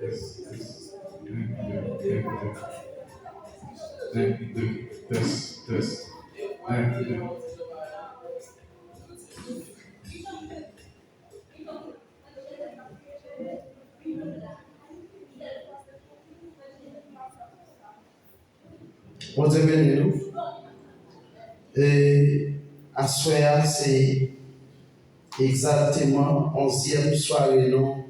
Yes, yes. Un, deux, test, test. Un, deux. Bon Dieu béni nous. Et à soir, c'est exactement 11e soirée non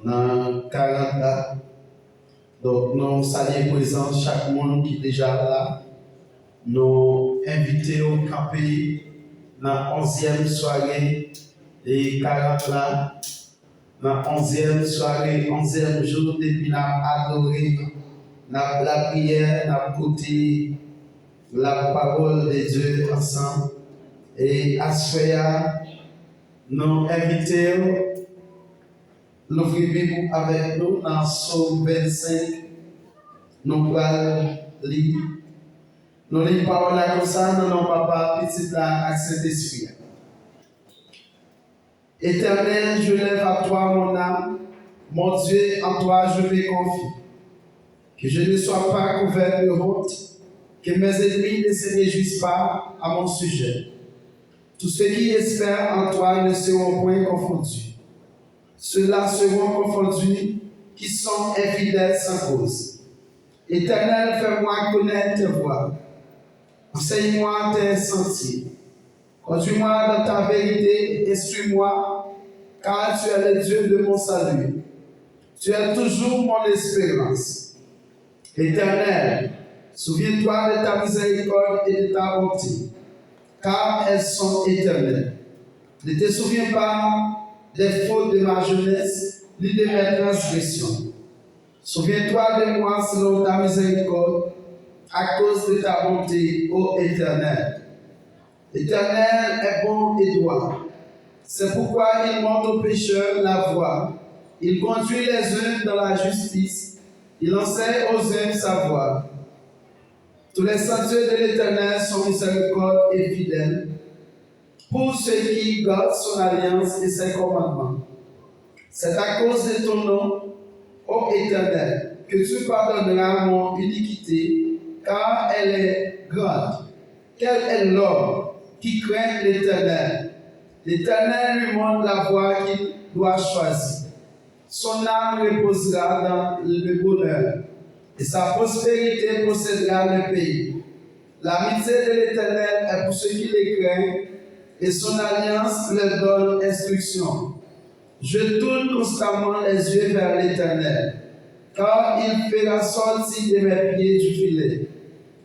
dans 40 là. Donc nous saluons présent chaque monde qui est déjà là. Nous invitons au camper dans 11e soirée et 40 là. Dans 11e soirée, 11e jour, depuis n'a adoré, n'a la prière, n'a écouté la parole de Dieu ensemble. Et à ce faire, nous invitons l'ouvrir Bible avec nous dans Psaume 25. Nous allons lire. Nous lisons parole comme ça, nous n'avons pas petit là, avec Saint-Esprit. Éternel, je lève à toi mon âme, mon Dieu, en toi je me confie. Que je ne sois pas couvert de honte, que mes ennemis ne se réjouissent pas à mon sujet. Tous ceux qui espèrent en toi ne seront point confondus. Ceux-là seront confondus qui sont infidèles sans cause. Éternel, fais-moi connaître tes voies. Enseigne-moi tes sentiers. Conduis-moi dans ta vérité, instruis-moi, car tu es le Dieu de mon salut. Tu es toujours mon espérance. Éternel, souviens-toi de ta miséricorde et de ta bonté, car elles sont éternelles. Ne te souviens pas des fautes de ma jeunesse, ni de mes transgressions. Souviens-toi de moi selon ta miséricorde, à cause de ta bonté, ô Éternel. L'Éternel est bon et droit. C'est pourquoi il montre aux pécheurs la voie. Il conduit les uns dans la justice. Il enseigne aux uns sa voie. Tous les sentiers de l'Éternel sont miséricordes et fidèles pour ceux qui gardent son alliance et ses commandements. C'est à cause de ton nom, ô Éternel, que tu pardonneras mon iniquité, car elle est grande. Quel est l'homme qui craint l'Éternel? L'Éternel lui montre la voie qu'il doit choisir. Son âme reposera dans le bonheur, et sa prospérité possédera le pays. L'amitié de l'Éternel est pour ceux qui le craignent, et son alliance leur donne instruction. Je tourne constamment les yeux vers l'Éternel, car il fera sortir de mes pieds du filet.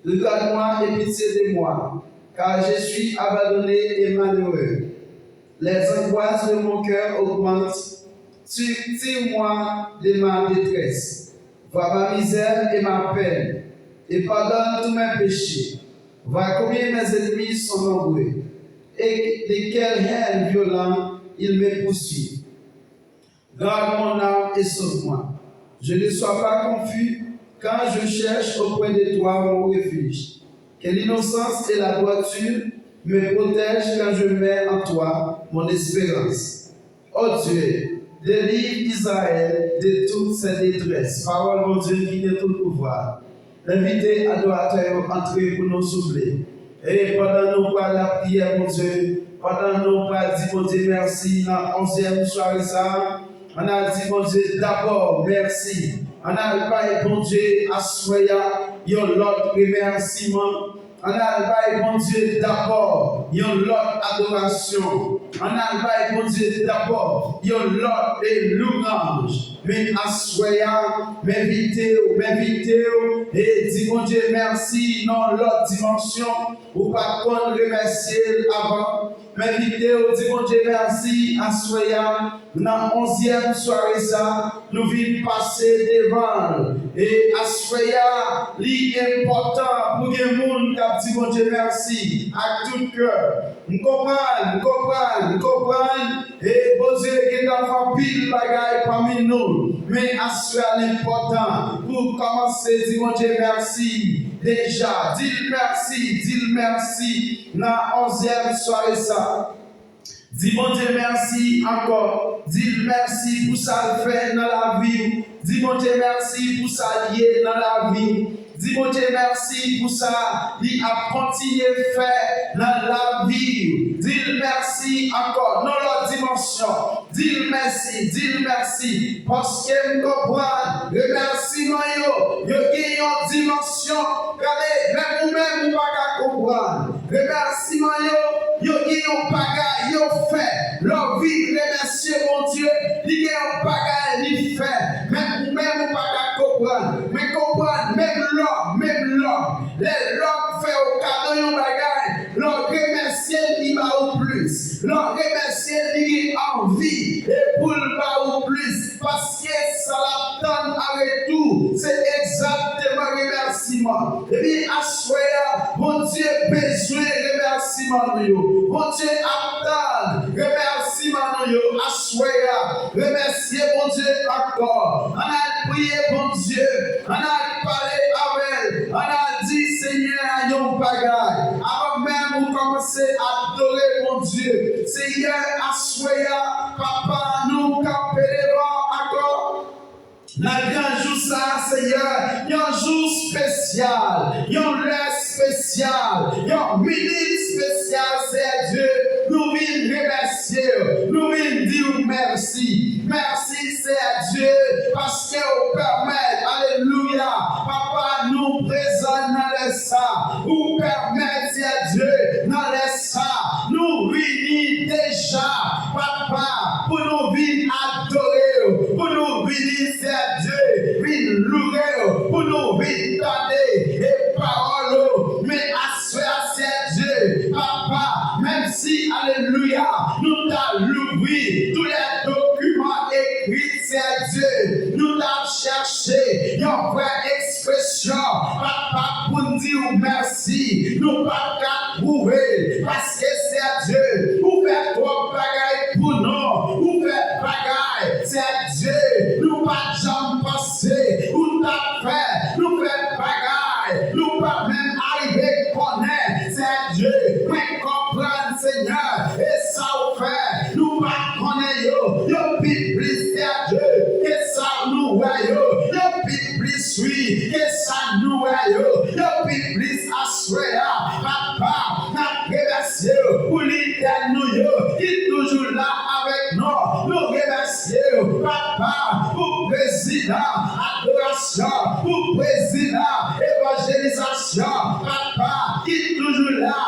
Regarde-moi et pitié de moi, car je suis abandonné et malheureux. Les angoisses de mon cœur augmentent. Tire-moi de ma détresse. Vois ma misère et ma peine, et pardonne tous mes péchés. Vois combien mes ennemis sont nombreux, et de quel haine violent ils me poursuivent. Garde mon âme et sauve-moi. Je ne sois pas confus quand je cherche auprès de toi mon refuge. Que l'innocence et la droiture me protègent quand je mets en toi mon espérance. Oh Dieu, délivre Israël de toutes ses détresses. Parole, mon Dieu, qui est tout pouvoir. L'invité adorateur entrer pour nous souffler. Et pendant nous par la prière, mon Dieu, pendant nous par dire, mon Dieu, merci, dans 11e soirée, ça, on a dit, mon Dieu, d'abord, merci. On a pas bon Dieu, à soya, yon l'autre remerciement. On a pas bon Dieu, d'abord, yon l'autre adoration. On a pas bon Dieu, d'abord, yon l'autre louange. Mais à soya, m'inviter, et dis, mon Dieu, merci, non l'autre dimension, ou pas qu'on remercier avant. M'inviter, dis, mon Dieu, merci, à soya. Dans 11e soirée, ça, nous venons passer devant. Et à ce important pour que les gens qui disent, mon Dieu, merci, à tout cœur. Nous comprenons, comprendre, et bon Dieu, qui a fait pile bagaille parmi nous, mais assurer l'important pour commencer, dis mon Dieu, merci. Déjà, dis merci, dans la 11e soirée ça. Dis mon Dieu merci encore. Dis merci pour ça fait dans la vie. Dis mon Dieu merci pour ça lié dans la vie. Dis mon Dieu merci pour ça. Il a continué à faire dans la vie. Dis merci encore dans l'autre dimension. Dis merci. Parce que je comprends. Remerciement yo. Yo qui une dimension. Regardez, même vous-même, vous pas comprendre. Remerciement yo. Yo qui une bagaille. Yo fait. Leur vie, remercier mon Dieu. Il y a un bagaille, il fait. Même vous-même, vous pas comprendre. Mais comprendre, même l'homme. L'homme fait au cadeau, un bagaille. Leur remercier, il va au plus. Leur remercier, il a envie. Et pour le bas au plus. Parce que ça l'attend avec tout. C'est exactement remerciement. Et bien, à mon Dieu, besoin de remerciement. Mon Dieu, attend remerciement. À remercier mon Dieu encore. On a prié mon Dieu. On a parlé avec. On a dit Seigneur, yon bagaille. Avant même vous commencez à adorer mon Dieu. Seigneur, à papa, nous camper devant encore. La grand jour ça, Seigneur, un jour spécial, un l'heure spécial, un minute spécial, c'est Dieu. Nous venons remercier, nous venons dire merci. Merci, c'est Dieu, parce que vous permettez, alléluia, papa nous présente dans les ça, vous permettez, c'est Dieu, dans les ça, nous venons déjà, papa, pour nous venir adorer, pour nous venir, c'est Dieu, venir louer, pour nous venir donner les paroles, mais à c'est Dieu, papa, même si, alléluia, nous t'avons l'ouvert tous les documents écrits, c'est Dieu, nous t'avons cherché une vraie expression, papa, pour nous dire merci, nous pas qu'à trouver, parce que c'est Dieu, vous faites trop bagaille pour nous, vous faites bagaille, c'est Dieu, nous pas jamais penser, vous t'avez fait, nous faites bagaille, nous pas même arriver à connaître, c'est Dieu, mais comprendre, Seigneur, et ça vous fait, nous pas connaître, yo plus c'est Dieu, que ça nous voyons, yo plus oui, que ça nous voyons, yo plus assuré, papa, n'a remercié pour l'éternel, qui est toujours là avec nous, nous remercions, papa, pour président, adoration, pour président, évangélisation, papa, qui est toujours là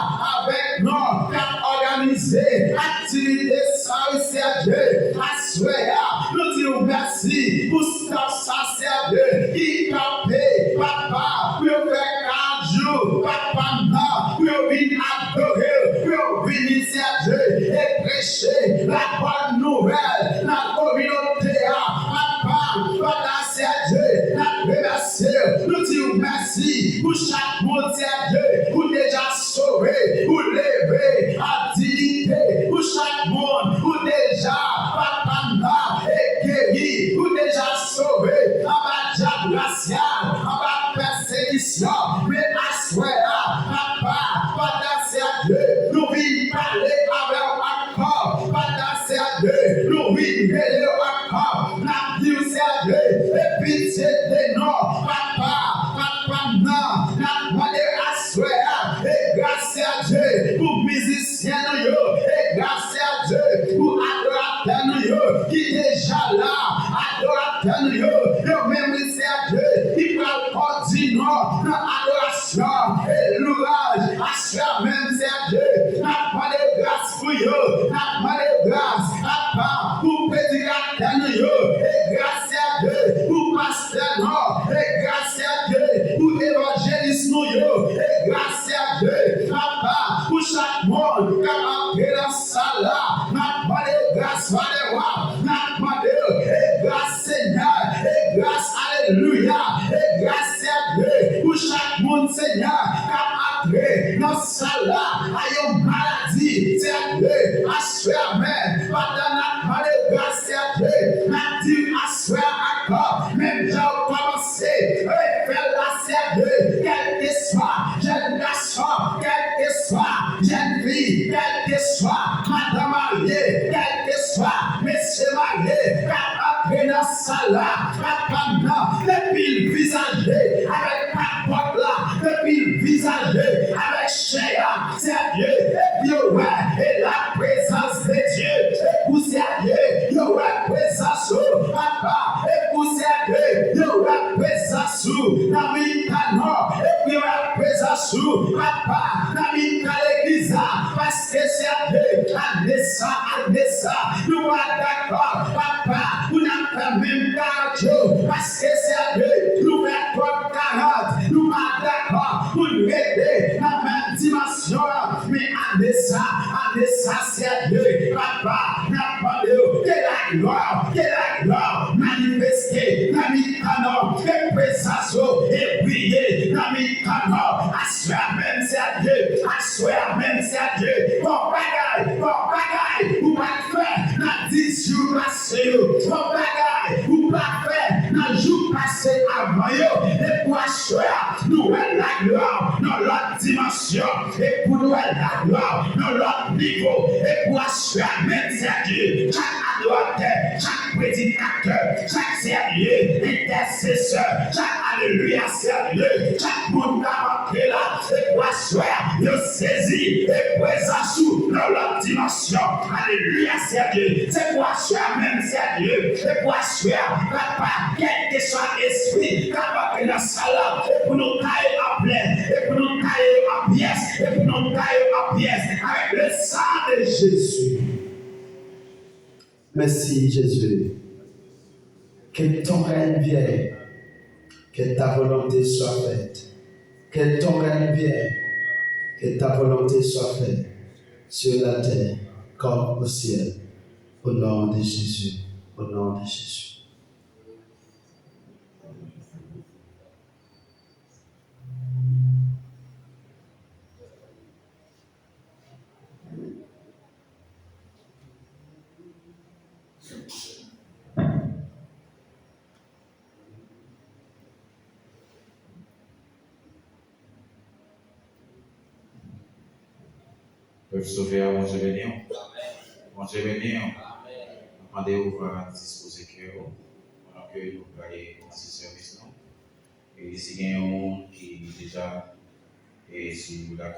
avec nous, qui a organisé activité service à Dieu, assuré, nous disons merci pour ça, c'est Dieu, qui a payé, papa, pour faire 4 jours, papa, non, pour venir adorer, pour venir Dieu et prêcher la bonne nouvelle, la communauté, papa, voilà c'est Dieu, la remercier, nous disons merci pour chaque monde, c'est Dieu, pour déjà sauver, pour lever à dignité, pour chaque monde, pour déjà, papa, et guéri, pour déjà sauver, en bas de glacial, en bas de persécution, mais à soi, papa, voilà c'est Dieu, nous vivons parler avec encore, voilà c'est Dieu, nous vivons encore, la vie c'est Dieu, et pitié de nous, papa, non, la demandé à soi, et grâce à Dieu, pour musiciens, et grâce à Dieu, pour adorateurs, qui déjà là, adorateurs, yo même c'est à Dieu, qui va continuer dans l'adoration et l'ouvrage, à soi même c'est à Dieu, n'a pas de grâce pour eux, n'a pas de grâce, papa, pour prédicateur, et grâce à Dieu, pour pasteur, et grâce à Dieu, pour évangéliste, et grâce à Dieu, papa, pour chaque monde, qui a appris la salle, n'a pas de grâce, n'a pas de grâce, Seigneur, et grâce, alléluia, et grâce à Dieu, pour chaque monde, Seigneur, qui a appris dans la salle, à une maladie, c'est Dieu, à rentrer dans la salle là, depuis le visage, avec ta porte là, depuis le visage, avec Chéa, c'est Dieu, et puis ouais, et la présence de Dieu, et puis c'est Dieu, yo ouais, présence, papa, et puis c'est Dieu, yo ouais, présence, dans mes canons, et puis ouais, présence, papa, dans mes l'église, parce que c'est Dieu, amenez ça, nous sommes d'accord, papa, nous n'avons pas même cardio, parce que c'est Dieu, nous mettons 40, nous sommes d'accord, pour nous aider dans la même dimension, mais amenez ça, c'est Dieu, papa, n'a pas de que la gloire, manifestée, dans mes canons, et présence, et prier, dans mes canons, assoir même c'est Dieu, assoir même c'est Dieu, bon bagaille, ou pas faire, dans 10 jours passés, bon bagaille, ou pas faire, dans jours passés avant, et pour assoir, nous la gloire, dans l'autre dimension, et pour nous la gloire, dans l'autre niveau, et pour assoir même c'est Dieu, chaque adorateur, chaque prédicateur, chaque sérieux, intercesseur, chaque alléluia sérieux, chaque monde qui a marqué là, et pour assoir, il saisit, et présence dans l'autre dimension, alléluia sérieux, c'est pour assoir même sérieux, et pour assoir, papa, quel que soit l'esprit, qui a marqué dans la salle, et pour nous tailler en plein, et pour nous tailler en pièces, et pour nous tailler en pièces, avec le sang de Jésus. Merci Jésus. Que ton règne vienne, que ta volonté soit faite. Que ton règne vienne, que ta volonté soit faite sur la terre comme au ciel. Au nom de Jésus. Au nom de Jésus. Peuvent sauver à mon Dieu béni. Mon Dieu béni. Attendez-vous à disposer que pendant que nous allons commencer ce service. Et ici, il y a un monde qui est déjà sur la